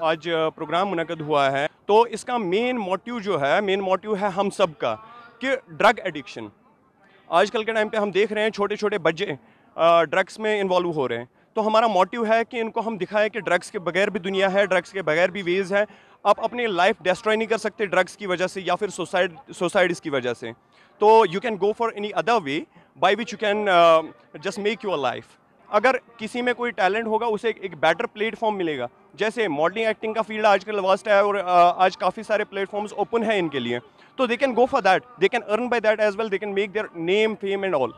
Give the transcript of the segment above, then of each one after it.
आज प्रोग्राम मुनक़द हुआ है, तो इसका मेन मोटिव है हम सब का कि ड्रग एडिक्शन। आजकल के टाइम पे हम देख रहे हैं छोटे-छोटे बच्चे ड्रग्स में इन्वॉल्व हो रहे हैं। तो हमारा मोटिव है कि इनको हम दिखाएँ कि ड्रग्स के बगैर भी दुनिया है, ड्रग्स के बगैर भी वेज़ है। आप अपनी लाइफ़ डिस्ट्रॉय नहीं कर सकते ड्रग्स की वजह से या फिर सुसाइड्स की वजह से। तो you can go for any other way by which you can just make your life. अगर किसी में कोई टैलेंट होगा उसे एक बेटर प्लेटफ़ॉर्म मिलेगा। जैसे मॉडलिंग एक्टिंग का फ़ील्ड आजकल वास्ट है और आज काफ़ी सारे प्लेटफ़ॉर्म्स ओपन हैं इनके लिए। तो they can go for that, they can earn by that as well, they can make their name, fame and all.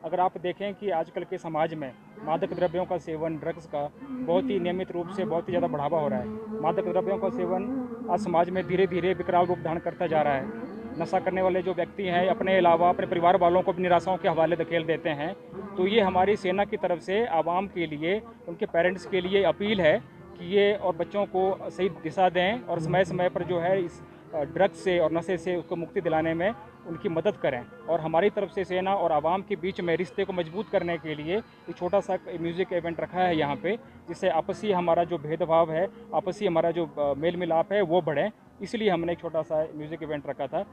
अगर आप देखें कि आजकल के समाज में मादक द्रव्यों का सेवन, ड्रग्स का बहुत ही नियमित रूप से बहुत ही ज़्यादा बढ़ावा हो रहा है। मादक द्रव्यों का सेवन आज समाज में धीरे धीरे विकराल रूप धारण करता जा रहा है। नशा करने वाले जो व्यक्ति हैं अपने अलावा अपने परिवार वालों को भी निराशाओं के हवाले धकेल देते हैं। तो ये हमारी सेना की तरफ से आवाम के लिए, उनके पेरेंट्स के लिए अपील है कि ये और बच्चों को सही दिशा दें और समय समय पर जो है इस ड्रग्स से और नशे से उसको मुक्ति दिलाने में उनकी मदद करें। और हमारी तरफ से सेना और आवाम के बीच में रिश्ते को मजबूत करने के लिए एक छोटा सा म्यूज़िक इवेंट रखा है यहाँ पे, जिससे आपसी हमारा जो भेदभाव है, आपसी हमारा जो मेल मिलाप है वो बढ़े। इसलिए हमने एक छोटा सा म्यूज़िक इवेंट रखा था।